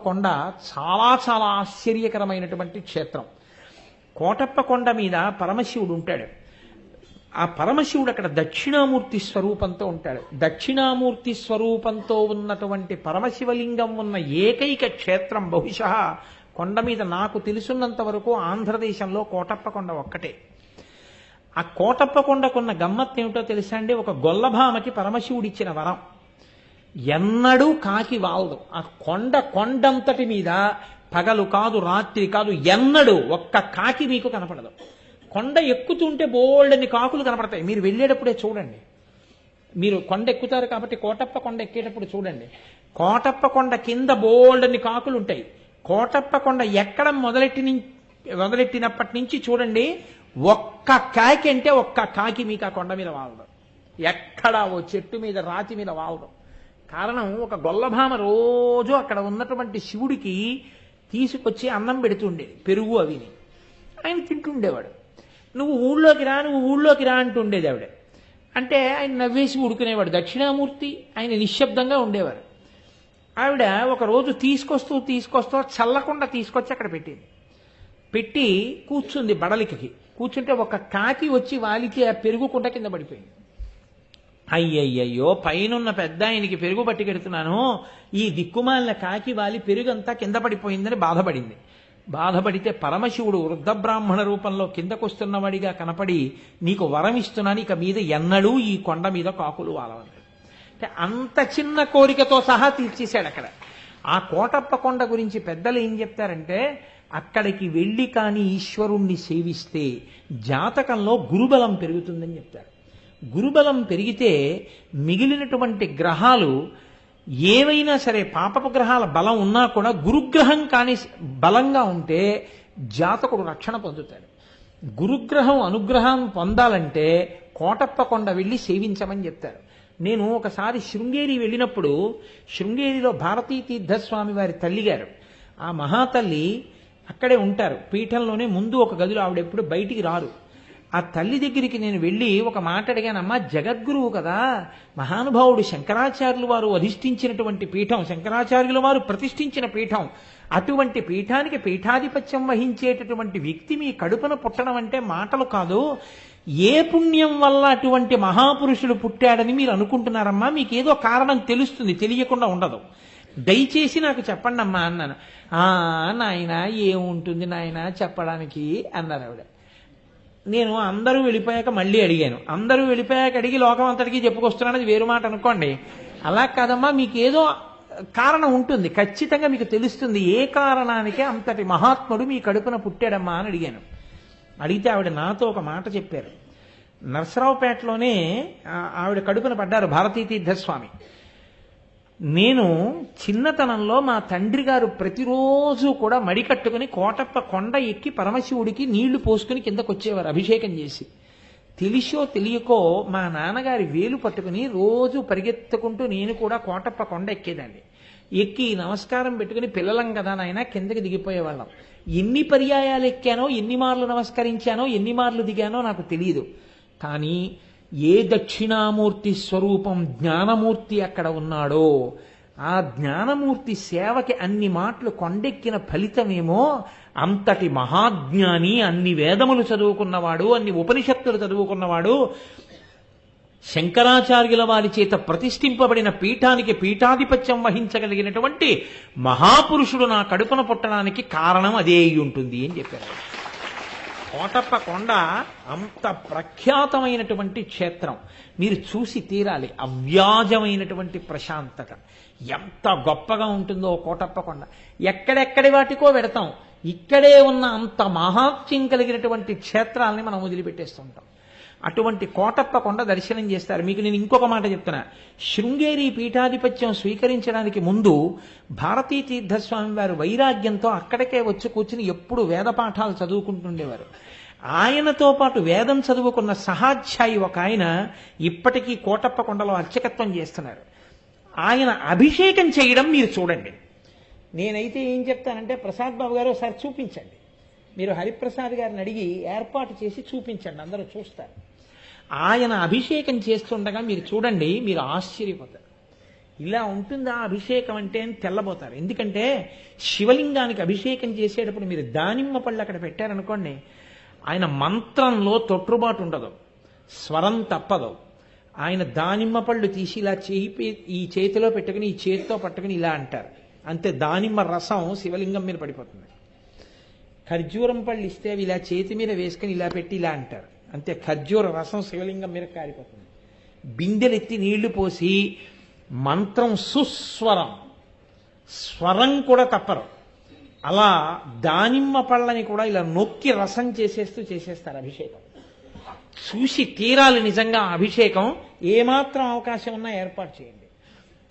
కొండ చాలా చాలా ఆశ్చర్యకరమైనటువంటి క్షేత్రం. కోటప్ప కొండ మీద పరమశివుడు ఉంటాడు. ఆ పరమశివుడు అక్కడ దక్షిణామూర్తి స్వరూపంతో ఉంటాడు. దక్షిణామూర్తి స్వరూపంతో ఉన్నటువంటి పరమశివలింగం ఉన్న ఏకైక క్షేత్రం బహుశः కొండ మీద నాకు తెలుసున్నంత వరకు ఆంధ్రదేశంలో కోటప్ప కొండ ఒక్కటే. ఆ కోటప్ప కొండకున్న గమ్మత్తు ఏమిటో తెలుసా అండి? ఒక గొల్లభామకి పరమశివుడిచ్చిన వరం, ఎన్నడూ కాకి వాలదు. ఆ కొండంతటి మీద పగలు కాదు రాత్రి కాదు ఎన్నడూ ఒక్క కాకి మీకు కనపడదు. కొండ ఎక్కుతుంటే బోల్డని కాకులు కనపడతాయి. మీరు వెళ్ళేటప్పుడే చూడండి. మీరు కొండ ఎక్కుతారు కాబట్టి కోటప్ప కొండ ఎక్కేటప్పుడు చూడండి. కోటప్ప కొండ కింద బోల్డని కాకులు ఉంటాయి. కోటప్ప కొండ ఎక్కడం మొదలెట్టినప్పటి నుంచి చూడండి, ఒక్క కాకి అంటే ఒక్క కాకి మీకు ఆ కొండ మీద వాలదు. ఎక్కడా ఓ చెట్టు మీద రాతి మీద వాలదు. కారణం, ఒక గొల్లభామ రోజు అక్కడ ఉన్నటువంటి శివుడికి తీసుకొచ్చి అన్నం పెడుతుండేది, పెరుగు అవిని. ఆయన తింటుండేవాడు. నువ్వు ఊళ్ళోకి రా అంటుండేది ఆవిడ. అంటే ఆయన నవ్వేసి ఊడుకునేవాడు. దక్షిణామూర్తి ఆయన నిశ్శబ్దంగా ఉండేవారు. ఆవిడ ఒకరోజు తీసుకొస్తూ చల్లకుండా తీసుకొచ్చి అక్కడ పెట్టింది. పెట్టి కూర్చుంది బడలికి. కూర్చుంటే ఒక కాకి వచ్చి వాలితే ఆ పెరుగు కుంట కింద పడిపోయింది. అయ్యయ్యో, పైనున్న పెద్ద ఆయనకి పెరుగు పట్టుకెడుతున్నాను, ఈ దిక్కుమాలిన కాకి వాలి పెరుగంతా కింద పడిపోయిందని బాధపడింది. బాధపడితే పరమశివుడు వృద్ధ బ్రాహ్మణ రూపంలో కిందకొస్తున్నవాడిగా కనపడి, నీకు వరం ఇస్తున్నాను, ఇక మీద ఎన్నడూ ఈ కొండ మీద కాకులు వాలవన్నాడు. అంటే అంత చిన్న కోరికతో సహా తీర్చేశాడు అక్కడ. ఆ కోటప్ప కొండ గురించి పెద్దలు ఏం చెప్తారంటే, అక్కడికి వెళ్ళి కానీ ఈశ్వరుణ్ణి సేవిస్తే జాతకంలో గురుబలం పెరుగుతుందని చెప్తారు. గురుబలం పెరిగితే మిగిలినటువంటి గ్రహాలు ఏవైనా సరే, పాపపు గ్రహాల బలం ఉన్నా కూడా గురుగ్రహం కానీ బలంగా ఉంటే జాతకుడు రక్షణ పొందుతాడు. గురుగ్రహం అనుగ్రహం పొందాలంటే కోటప్ప కొండ వెళ్ళి సేవించమని చెప్తారు. నేను ఒకసారి శృంగేరి వెళ్ళినప్పుడు, శృంగేరిలో భారతీ తీర్థస్వామి వారి తల్లిగారు, ఆ మహాతల్లి అక్కడే ఉంటారు. పీఠంలోనే ముందు ఒక గదిలో, ఆవిడెప్పుడు బయటికి రారు. ఆ తల్లి దగ్గరికి నేను వెళ్ళి ఒక మాట అడిగానమ్మా, జగద్గురువు కదా, మహానుభావుడు శంకరాచార్యులు వారు అధిష్ఠించినటువంటి పీఠం, శంకరాచార్యుల వారు ప్రతిష్ఠించిన పీఠం, అటువంటి పీఠానికి పీఠాధిపత్యం వహించేటటువంటి వ్యక్తి మీ కడుపున పుట్టడం అంటే మాటలు కాదు. ఏ పుణ్యం వల్ల అటువంటి మహాపురుషుడు పుట్టాడని మీరు అనుకుంటున్నారమ్మా? మీకేదో కారణం తెలుస్తుంది, తెలియకుండా ఉండదు. దయచేసి నాకు చెప్పండి అమ్మా అన్నాను. నాయన ఏముంటుంది నాయన చెప్పడానికి అన్నారు ఆవిడ. నేను అందరూ వెళ్ళిపోయాక మళ్ళీ అడిగాను. అందరూ వెళ్ళిపోయాక అడిగి లోకం అంతటికీ చెప్పుకొస్తున్నాను, అది వేరు మాట అనుకోండి. అలా కాదమ్మా, మీకేదో కారణం ఉంటుంది, ఖచ్చితంగా మీకు తెలుస్తుంది, ఏ కారణానికే అంతటి మహాత్ముడు మీ కడుపున పుట్టాడమ్మా అని అడిగాను. అడిగితే ఆవిడ నాతో ఒక మాట చెప్పారు. నరసరావుపేటలోనే ఆవిడ కడుపున పడ్డారు భారతీ తీర్థస్వామి. నేను చిన్నతనంలో మా తండ్రి గారు ప్రతిరోజు కూడా మడి కట్టుకుని కోటప్ప కొండ ఎక్కి పరమశివుడికి నీళ్లు పోసుకుని కిందకు వచ్చేవారు అభిషేకం చేసి. తెలిసో తెలియకో మా నాన్నగారి వేలు పట్టుకుని రోజు పరిగెత్తుకుంటూ నేను కూడా కోటప్ప కొండ ఎక్కేదాన్ని. ఎక్కి నమస్కారం పెట్టుకుని, పిల్లలం కదా నాయన, కిందకి దిగిపోయేవాళ్ళం. ఎన్ని పర్యాయాలు ఎక్కానో, ఎన్ని మార్లు నమస్కరించానో, ఎన్ని మార్లు దిగానో నాకు తెలియదు. కానీ ఏ దక్షిణామూర్తి స్వరూపం జ్ఞానమూర్తి అక్కడ ఉన్నాడో, ఆ జ్ఞానమూర్తి సేవకి అన్ని మాటలు కొండెక్కిన ఫలితమేమో, అంతటి మహాజ్ఞాని, అన్ని వేదములు చదువుకున్నవాడు, అన్ని ఉపనిషత్తులు చదువుకున్నవాడు, శంకరాచార్యుల వారి చేత ప్రతిష్ఠింపబడిన పీఠానికి పీఠాధిపత్యం వహించగలిగినటువంటి మహాపురుషుడు నా కడుపున పుట్టడానికి కారణం అదే అయి ఉంటుంది అని చెప్పారు. కోటప్ప కొండ అంత ప్రఖ్యాతమైనటువంటి క్షేత్రం, మీరు చూసి తీరాలి. అవ్యాజమైనటువంటి ప్రశాంతత ఎంత గొప్పగా ఉంటుందో కోటప్ప కొండ. ఎక్కడెక్కడి వాటికో వెడతాం, ఇక్కడే ఉన్న అంత మహాత్మ్యం కలిగినటువంటి క్షేత్రాలని మనం వదిలిపెట్టేస్తుంటాం. అటువంటి కోటప్ప కొండ దర్శనం చేస్తారు. మీకు నేను ఇంకొక మాట చెప్తున్నా. శృంగేరి పీఠాధిపత్యం స్వీకరించడానికి ముందు భారతీ తీర్థస్వామి వారు వైరాగ్యంతో అక్కడికే వచ్చి కూర్చుని ఎప్పుడు వేద పాఠాలు చదువుకుంటుండేవారు. ఆయనతో పాటు వేదం చదువుకున్న సహాధ్యాయి ఒక ఆయన ఇప్పటికీ కోటప్ప కొండలో అర్చకత్వం చేస్తున్నారు. ఆయన అభిషేకం చేయడం మీరు చూడండి. నేనైతే ఏం చెప్తానంటే, ప్రసాద్ బాబు గారు ఒకసారి చూపించండి, మీరు హరిప్రసాద్ గారిని అడిగి ఏర్పాటు చేసి చూపించండి, అందరూ చూస్తారు. ఆయన అభిషేకం చేస్తుండగా మీరు చూడండి, మీరు ఆశ్చర్యపోతారు. ఇలా ఉంటుందా అభిషేకం అంటే అని తెల్లబోతారు. ఎందుకంటే శివలింగానికి అభిషేకం చేసేటప్పుడు మీరు దానిమ్మ పళ్ళు అక్కడ పెట్టారనుకోండి, ఆయన మంత్రంలో తొట్టుబాటు ఉండదు, స్వరం తప్పదు. ఆయన దానిమ్మ పళ్ళు తీసి ఇలా ఈ చేతిలో పెట్టుకుని ఈ చేతితో పట్టుకుని ఇలా అంటారు, అంతే. దానిమ్మ రసం శివలింగం మీద పడిపోతుంది. ఖర్జూరం పళ్ళు ఇస్తే అవి ఇలా చేతి మీద వేసుకుని ఇలా పెట్టి ఇలా అంటారు, అంతే. ఖర్జూర రసం శివలింగం మీద కారిపోతుంది. బిందెలెత్తి నీళ్లు పోసి మంత్రం సుస్వరం, స్వరం కూడా తప్పరు. అలా దానిమ్మ పళ్ళని కూడా ఇలా నొక్కి రసం చేసేస్తారు అభిషేకం. చూసి తీరాలి నిజంగా అభిషేకం. ఏమాత్రం అవకాశం ఉన్నా ఏర్పాటు చేయండి.